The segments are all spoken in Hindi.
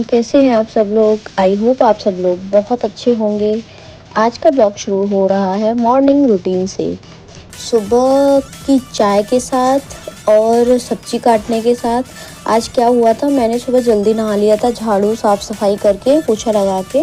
कैसे हैं आप सब लोग। आई होप आप सब लोग बहुत अच्छे होंगे। आज का ब्लॉग शुरू हो रहा है मॉर्निंग रूटीन से, सुबह की चाय के साथ और सब्जी काटने के साथ। आज क्या हुआ था, मैंने सुबह जल्दी नहा लिया था, झाड़ू साफ़ सफाई करके पोछा लगा के,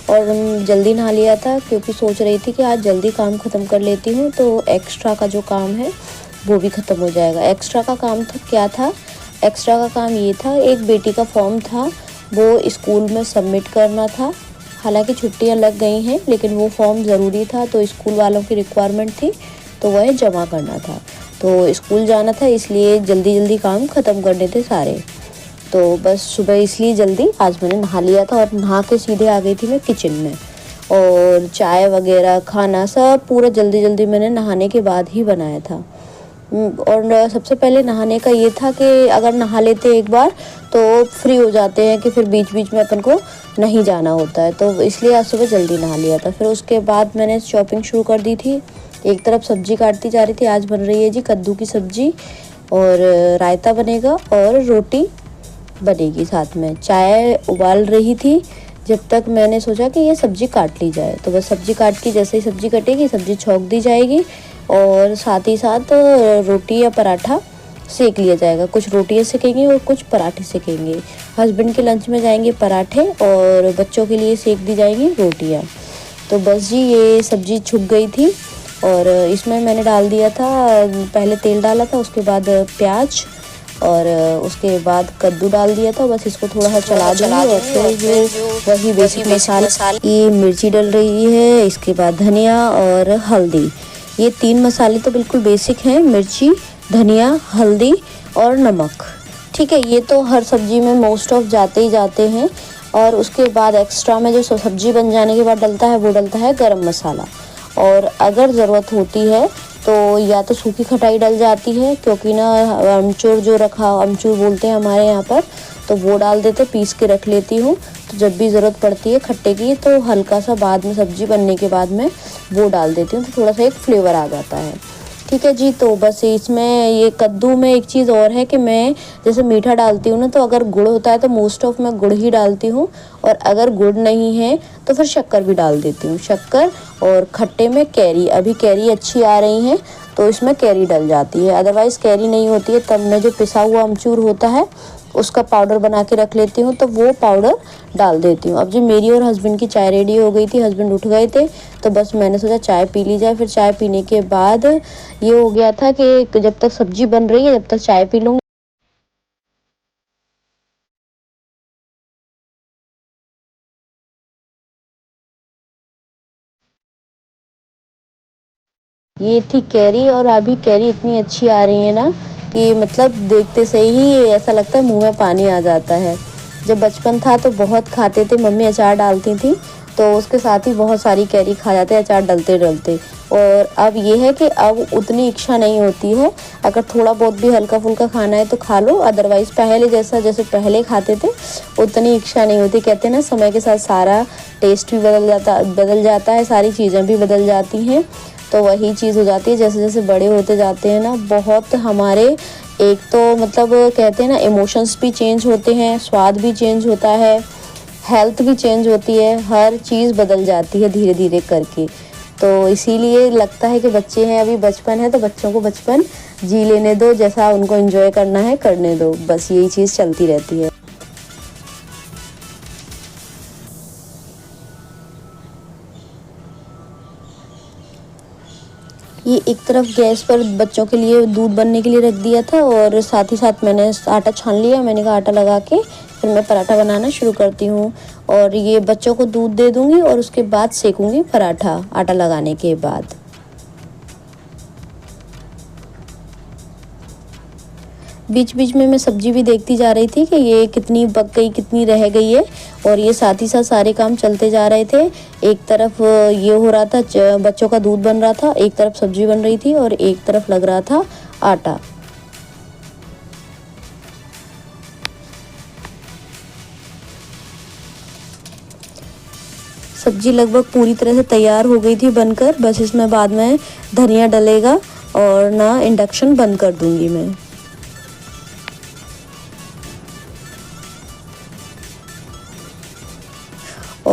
और जल्दी नहा लिया था क्योंकि सोच रही थी कि आज जल्दी काम ख़त्म कर लेती हूँ तो एक्स्ट्रा का जो काम है वो भी ख़त्म हो जाएगा। एक्स्ट्रा का काम था, क्या था एक्स्ट्रा का काम, ये था एक बेटी का फॉर्म था, वो स्कूल में सबमिट करना था। हालांकि छुट्टियां लग गई हैं लेकिन वो फॉर्म ज़रूरी था, तो स्कूल वालों की रिक्वायरमेंट थी तो वह जमा करना था। तो स्कूल जाना था इसलिए जल्दी जल्दी काम ख़त्म करने थे सारे। तो बस सुबह इसलिए जल्दी आज मैंने नहा लिया था और नहा के सीधे आ गई थी मैं किचन में, और चाय वगैरह खाना सब पूरा जल्दी जल्दी मैंने नहाने के बाद ही बनाया था। और सबसे पहले नहाने का ये था कि अगर नहा लेते एक बार तो फ्री हो जाते हैं कि फिर बीच बीच में अपन को नहीं जाना होता है, तो इसलिए आज सुबह जल्दी नहा लिया था। फिर उसके बाद मैंने शॉपिंग शुरू कर दी थी। एक तरफ सब्जी काटती जा रही थी। आज बन रही है जी कद्दू की सब्जी, और रायता बनेगा और रोटी बनेगी, साथ में चाय उबाल रही थी। जब तक मैंने सोचा कि ये सब्जी काट ली जाए, तो बस सब्जी काट के जैसे ही सब्जी कटेगी सब्जी छौंक दी जाएगी और साथ ही साथ रोटी या पराठा सेक लिया जाएगा। कुछ रोटियां सेकेंगे और कुछ पराठे सेकेंगे। हस्बैंड के लंच में जाएंगे पराठे और बच्चों के लिए सेक दी जाएंगी रोटियां। तो बस जी ये सब्जी छुक गई थी और इसमें मैंने डाल दिया था, पहले तेल डाला था, उसके बाद प्याज और उसके बाद कद्दू डाल दिया था। बस इसको थोड़ा सा चला दूंगी और फिर जो वही बेसिक मसाले, ये मिर्ची डल रही है, इसके बाद धनिया और हल्दी। ये 3 मसाले तो बिल्कुल बेसिक हैं, मिर्ची, धनिया, हल्दी और नमक। ठीक है, ये तो हर सब्जी में मोस्ट ऑफ जाते ही जाते हैं। और उसके बाद एक्स्ट्रा में जो सब्जी बन जाने के बाद डलता है वो डलता है गरम मसाला। और अगर ज़रूरत होती है तो या तो सूखी खटाई डल जाती है, क्योंकि ना अमचूर जो रखा, अमचूर बोलते हैं हमारे यहाँ पर, तो वो डाल देते, पीस के रख लेती हूँ। तो जब भी ज़रूरत पड़ती है खट्टे की तो हल्का सा बाद में सब्जी बनने के बाद में वो डाल देती हूँ, तो थोड़ा सा एक फ्लेवर आ जाता है। ठीक है जी। तो बस इसमें ये कद्दू में एक चीज़ और है कि मैं जैसे मीठा डालती हूँ ना, तो अगर गुड़ होता है तो मोस्ट ऑफ मैं गुड़ ही डालती हूँ, और अगर गुड़ नहीं है तो फिर शक्कर भी डाल देती हूँ। शक्कर और खट्टे में कैरी, अभी कैरी अच्छी आ रही है तो इसमें कैरी डल जाती है, अदरवाइज़ कैरी नहीं होती है तब मैं जो पिसा हुआ अमचूर होता है उसका पाउडर बना के रख लेती हूँ, तो वो पाउडर डाल देती हूँ। अब जी मेरी और हस्बैंड की चाय रेडी हो गई थी, हस्बैंड उठ गए थे तो बस मैंने सोचा चाय पी ली जाए। फिर चाय पीने के बाद ये हो गया था कि जब तक सब्जी बन रही है जब तक चाय पी लूँगी। ये थी कैरी, और अभी कैरी इतनी अच्छी आ रही है ना कि मतलब देखते से ही ऐसा लगता है मुंह में पानी आ जाता है। जब बचपन था तो बहुत खाते थे, मम्मी अचार डालती थी तो उसके साथ ही बहुत सारी कैरी खा जाते अचार डलते डलते। और अब ये है कि अब उतनी इच्छा नहीं होती है, अगर थोड़ा बहुत भी हल्का फुल्का खाना है तो खा लो, अदरवाइज़ पहले जैसे पहले खाते थे उतनी इच्छा नहीं होती। कहते हैं ना समय के साथ सारा टेस्ट भी बदल जाता है, सारी चीज़ें भी बदल जाती हैं। तो वही चीज़ हो जाती है, जैसे जैसे बड़े होते जाते हैं ना, बहुत हमारे एक तो मतलब कहते हैं ना इमोशंस भी चेंज होते हैं, स्वाद भी चेंज होता है, हेल्थ भी चेंज होती है, हर चीज़ बदल जाती है धीरे धीरे करके। तो इसीलिए लगता है कि बच्चे हैं, अभी बचपन है तो बच्चों को बचपन जी लेने दो, जैसा उनको एंजॉय करना है करने दो, बस यही चीज़ चलती रहती है। ये एक तरफ गैस पर बच्चों के लिए दूध बनने के लिए रख दिया था, और साथ ही साथ मैंने आटा छान लिया। मैंने कहा आटा लगा के फिर मैं पराठा बनाना शुरू करती हूँ, और ये बच्चों को दूध दे दूँगी और उसके बाद सेकूँगी पराठा आटा लगाने के बाद। बीच बीच में मैं सब्जी भी देखती जा रही थी कि ये कितनी पक गई कितनी रह गई है, और ये साथ ही साथ सारे काम चलते जा रहे थे। एक तरफ ये हो रहा था, बच्चों का दूध बन रहा था, एक तरफ सब्जी बन रही थी और एक तरफ लग रहा था आटा। सब्जी लगभग पूरी तरह से तैयार हो गई थी बनकर, बस इसमें बाद में धनिया डलेगा और ना इंडक्शन बंद कर दूंगी मैं।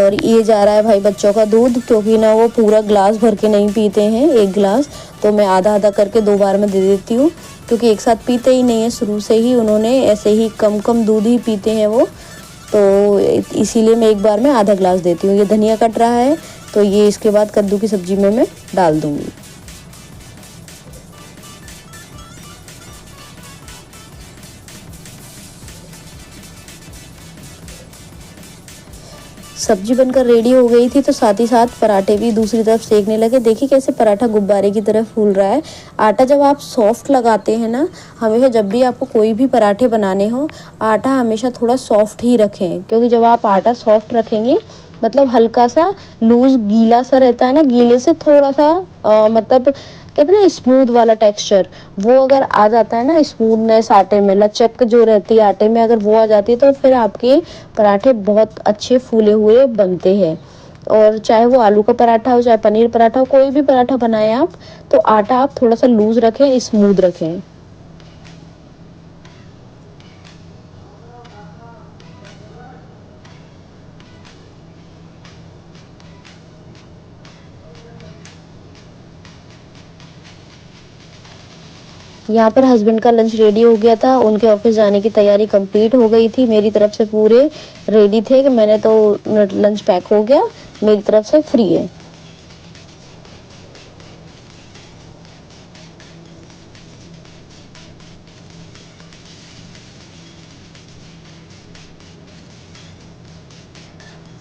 और ये जा रहा है भाई बच्चों का दूध, क्योंकि ना वो पूरा ग्लास भर के नहीं पीते हैं, एक गिलास, तो मैं आधा आधा करके 2 बार में दे देती हूँ, क्योंकि एक साथ पीते ही नहीं है शुरू से ही, उन्होंने ऐसे ही कम कम दूध ही पीते हैं वो, तो इसीलिए मैं एक बार में आधा गिलास देती हूँ। ये धनिया कट रहा है, तो ये इसके बाद कद्दू की सब्जी में मैं डाल दूँगी। सब्जी बनकर रेडी हो गई थी, तो साथ ही साथ पराठे भी दूसरी तरफ सेकने लगे। देखिए कैसे पराठा गुब्बारे की तरह फूल रहा है। आटा जब आप सॉफ्ट लगाते हैं ना, हमेशा जब भी आपको कोई भी पराठे बनाने हो, आटा हमेशा थोड़ा सॉफ्ट ही रखें, क्योंकि जब आप आटा सॉफ्ट रखेंगे, मतलब हल्का सा लूज गीला सा रहता है ना, गीले से थोड़ा सा मतलब कहते हैं ना स्मूथ वाला टेक्सचर, वो अगर आ जाता है ना, स्मूथनेस आटे में, लचक जो रहती है आटे में, अगर वो आ जाती है, तो फिर आपके पराठे बहुत अच्छे फूले हुए बनते हैं। और चाहे वो आलू का पराठा हो, चाहे पनीर पराठा हो, कोई भी पराठा बनाए आप, तो आटा आप थोड़ा सा लूज रखें, स्मूथ रखें। यहाँ पर हस्बैंड का लंच रेडी हो गया था, उनके ऑफिस जाने की तैयारी कंप्लीट हो गई थी, मेरी तरफ से पूरे रेडी थे कि मैंने तो लंच पैक हो गया, मेरी तरफ से फ्री है।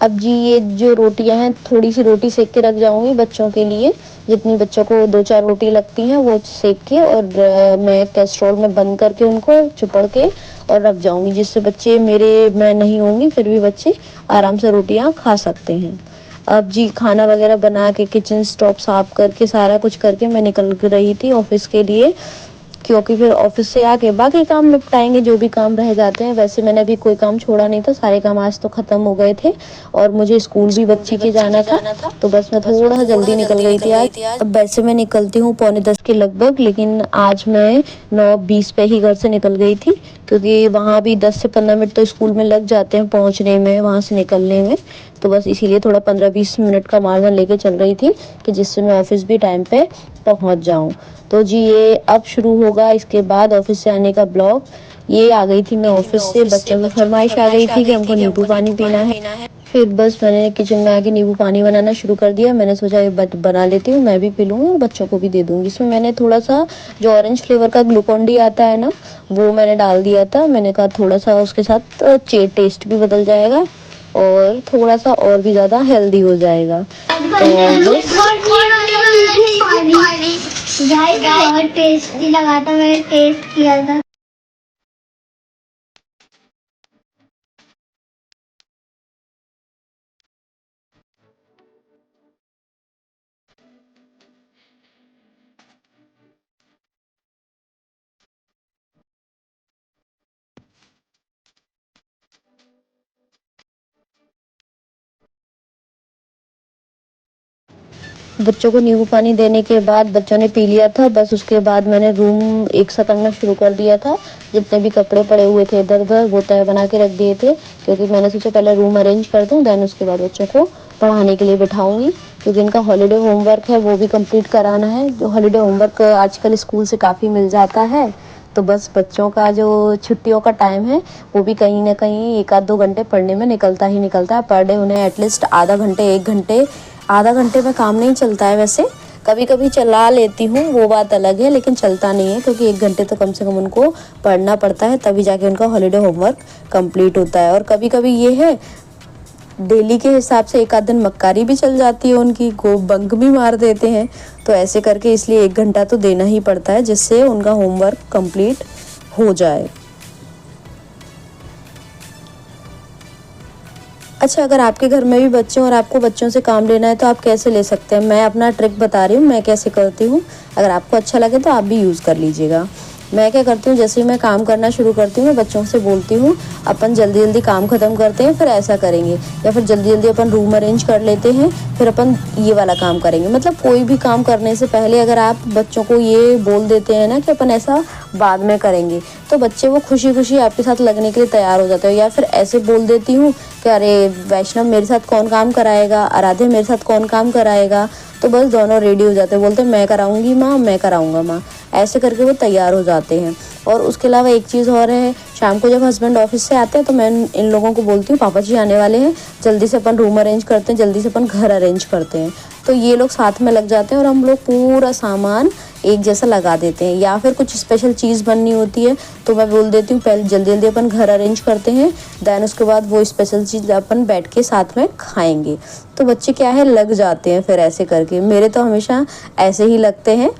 अब जी ये जो रोटियां हैं, थोड़ी सी रोटी सेक के रख जाऊंगी बच्चों के लिए, जितनी बच्चों को 2-4 रोटी लगती हैं वो सेक के, और मैं कैस्ट्रोल में बंद करके उनको चुपड़ के और रख जाऊंगी, जिससे बच्चे मेरे, मैं नहीं होंगी फिर भी बच्चे आराम से रोटियां खा सकते हैं। अब जी खाना वगैरह बना के, किचन स्टॉप साफ करके, सारा कुछ करके मैं निकल रही थी ऑफिस के लिए, क्योंकि फिर ऑफिस से आके बाकी काम निपटाएंगे जो भी काम रह जाते हैं। वैसे मैंने अभी कोई काम छोड़ा नहीं था, सारे काम आज तो खत्म हो गए थे, और मुझे स्कूल भी बच्ची के जाना था, तो बस मैं थोड़ा जल्दी निकल गई थी आज। अब वैसे मैं निकलती हूँ 9:45 के लगभग, लेकिन आज मैं 9:20 पे ही घर से निकल गई थी, क्योंकि वहाँ भी 10 से 15 मिनट तो स्कूल में लग जाते हैं पहुँचने में, वहाँ से निकलने में, तो बस इसीलिए थोड़ा 15-20 मिनट का मार्जिन लेके चल रही थी, कि जिससे मैं ऑफिस भी टाइम पे पहुँच जाऊँ। तो जी ये अब शुरू होगा इसके बाद ऑफिस से आने का ब्लॉग। ये आ गई थी मैं ऑफिस से, बच्चों की फरमाइश आ गई थी कि हमको नींबू पानी पीना है, फिर बस मैंने किचन में आके नींबू पानी बनाना शुरू कर दिया। मैंने सोचा ये बना लेती हूँ, मैं भी पी लूँगी और बच्चों को भी दे दूँगी। इसमें मैंने थोड़ा सा जो ऑरेंज फ्लेवर का ग्लूकॉन डी आता है ना, वो मैंने डाल दिया था। मैंने कहा थोड़ा सा उसके साथ टेस्ट भी बदल जाएगा, और थोड़ा सा और भी ज़्यादा हेल्दी हो जाएगा। तो बहुत टेस्टी लगा था, मैंने टेस्ट किया था। बच्चों को नींबू पानी देने के बाद बच्चों ने पी लिया था, बस उसके बाद मैंने रूम एक साथ करना शुरू कर दिया था। जितने भी कपड़े पड़े हुए थे इधर उधर, वो तय बना के रख दिए थे, क्योंकि मैंने सोचा पहले रूम अरेंज कर दूं, देन उसके बाद बच्चों को पढ़ाने के लिए बिठाऊंगी, क्योंकि इनका हॉलीडे होमवर्क है वो भी कंप्लीट कराना है। जो हॉलीडे होमवर्क आजकल स्कूल से काफ़ी मिल जाता है, तो बस बच्चों का जो छुट्टियों का टाइम है, वो भी कहीं ना कहीं 1-2 घंटे पढ़ने में निकलता ही निकलता है। पर डे उन्हें एटलीस्ट आधा घंटे, 1 घंटे, आधा घंटे में काम नहीं चलता है। वैसे कभी कभी चला लेती हूँ, वो बात अलग है, लेकिन चलता नहीं है, क्योंकि 1 घंटे तो कम से कम उनको पढ़ना पड़ता है, तभी जाके उनका हॉलीडे होमवर्क कंप्लीट होता है। और कभी कभी ये है, डेली के हिसाब से 1 आध दिन मक्कारी भी चल जाती है उनकी, को बंक भी मार देते हैं, तो ऐसे करके इसलिए 1 घंटा तो देना ही पड़ता है, जिससे उनका होमवर्क कंप्लीट हो जाए। अच्छा, अगर आपके घर में भी बच्चे और आपको बच्चों से काम लेना है, तो आप कैसे ले सकते हैं, मैं अपना ट्रिक बता रही हूँ, मैं कैसे करती हूँ। अगर आपको अच्छा लगे तो आप भी यूज़ कर लीजिएगा। मैं क्या करती हूँ, जैसे ही मैं काम करना शुरू करती हूँ मैं बच्चों से बोलती हूँ अपन जल्दी जल्दी काम ख़त्म करते हैं फिर ऐसा करेंगे, या फिर जल्दी जल्दी अपन रूम अरेंज कर लेते हैं फिर अपन ये वाला काम करेंगे। मतलब कोई भी काम करने से पहले अगर आप बच्चों को ये बोल देते हैं ना कि अपन ऐसा बाद में करेंगे, तो बच्चे वो खुशी खुशी आपके साथ लगने के लिए तैयार हो जाते हो। या फिर ऐसे बोल देती हूँ कि अरे वैष्णव मेरे साथ कौन काम कराएगा, आराध्या मेरे साथ कौन काम कराएगा, तो बस दोनों रेडी हो जाते हैं, बोलते हैं मैं कराऊंगी माँ, मैं कराऊंगा माँ, ऐसे करके वो तैयार हो जाते हैं। और उसके अलावा एक चीज़ और है, शाम को जब हस्बैंड ऑफिस से आते हैं तो मैं इन लोगों को बोलती हूँ पापा जी आने वाले हैं, जल्दी से अपन रूम अरेंज करते हैं, जल्दी से अपन घर अरेंज करते हैं। तो ये लोग साथ में लग जाते हैं और हम लोग पूरा सामान एक जैसा लगा देते हैं। या फिर कुछ स्पेशल चीज़ बननी होती है तो मैं बोल देती हूँ पहले जल्दी जल्दी अपन घर अरेंज करते हैं, देन उसके बाद वो स्पेशल चीज़ अपन बैठ के साथ में खाएंगे। तो बच्चे क्या है लग जाते हैं फिर ऐसे करके। मेरे तो हमेशा ऐसे ही लगते हैं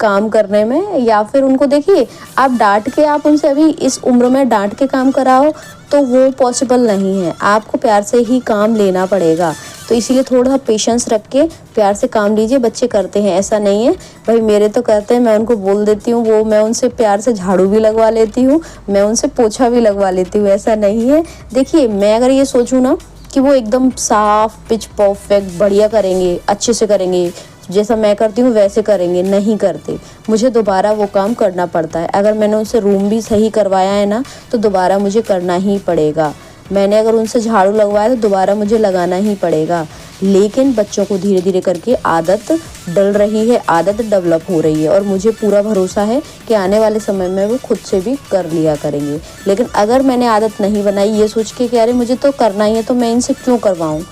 काम करने में। या फिर उनको देखिए, आप डांट के आप उनसे अभी इस उम्र में डांट के काम कराओ तो वो पॉसिबल नहीं है, आपको प्यार से ही काम लेना पड़ेगा। तो इसीलिए थोड़ा पेशेंस रख के प्यार से काम लीजिए, बच्चे करते हैं, ऐसा नहीं है भाई मेरे तो करते हैं, मैं उनको बोल देती हूँ, वो मैं उनसे प्यार से झाड़ू भी लगवा लेती हूँ, मैं उनसे पोछा भी लगवा लेती हूँ, ऐसा नहीं है। देखिए मैं अगर ये सोचूँ ना कि वो एकदम साफ पिच परफेक्ट बढ़िया करेंगे, अच्छे से करेंगे, जैसा मैं करती हूँ वैसे करेंगे, नहीं करते, मुझे दोबारा वो काम करना पड़ता है। अगर मैंने उनसे रूम भी सही करवाया है ना तो दोबारा मुझे करना ही पड़ेगा। मैंने अगर उनसे झाड़ू लगवाया तो दोबारा मुझे लगाना ही पड़ेगा। लेकिन बच्चों को धीरे धीरे करके आदत डल रही है, आदत डेवलप हो रही है और मुझे पूरा भरोसा है कि आने वाले समय में वो खुद से भी कर लिया करेंगे। लेकिन अगर मैंने आदत नहीं बनाई ये सोच के कि अरे मुझे तो करना ही है तो मैं इनसे क्यों करवाऊँ,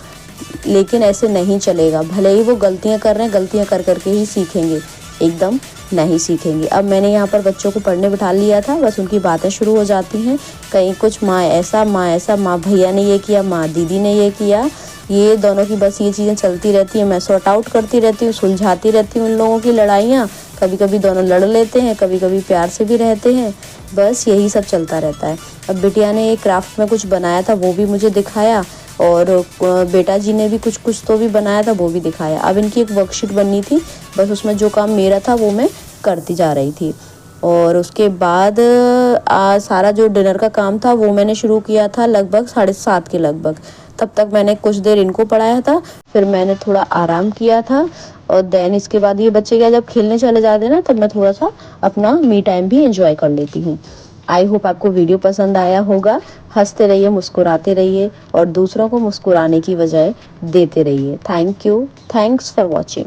लेकिन ऐसे नहीं चलेगा। भले ही वो गलतियां कर रहे हैं, गलतियां कर करके ही सीखेंगे, एकदम नहीं सीखेंगे। अब मैंने यहाँ पर बच्चों को पढ़ने बिठा लिया था, बस उनकी बातें शुरू हो जाती हैं, कहीं कुछ माँ ऐसा, माँ ऐसा, माँ भैया ने ये किया, माँ दीदी ने ये किया, ये दोनों की बस ये चीज़ें चलती रहती हैं। मैं सॉर्ट आउट करती रहती हूँ, सुलझाती रहती हूँ उन लोगों की लड़ाइयाँ। कभी कभी दोनों लड़ लेते हैं, कभी कभी प्यार से भी रहते हैं, बस यही सब चलता रहता है। अब बिटिया ने एक क्राफ्ट में कुछ बनाया था वो भी मुझे दिखाया, और बेटा जी ने भी कुछ कुछ तो भी बनाया था वो भी दिखाया। अब इनकी एक वर्कशीट बननी थी, बस उसमें जो काम मेरा था वो मैं करती जा रही थी। और उसके बाद सारा जो डिनर का काम था वो मैंने शुरू किया था लगभग 7:30 के लगभग। तब तक मैंने कुछ देर इनको पढ़ाया था, फिर मैंने थोड़ा आराम किया था, और देन इसके बाद ये बच्चे क्या जब खेलने चले जाते हैं ना तब मैं थोड़ा सा अपना मी टाइम भी एंजॉय कर लेती हूँ। आई होप आपको वीडियो पसंद आया होगा। हंसते रहिए, मुस्कुराते रहिए और दूसरों को मुस्कुराने की वजह देते रहिए। Thank you, thanks for watching.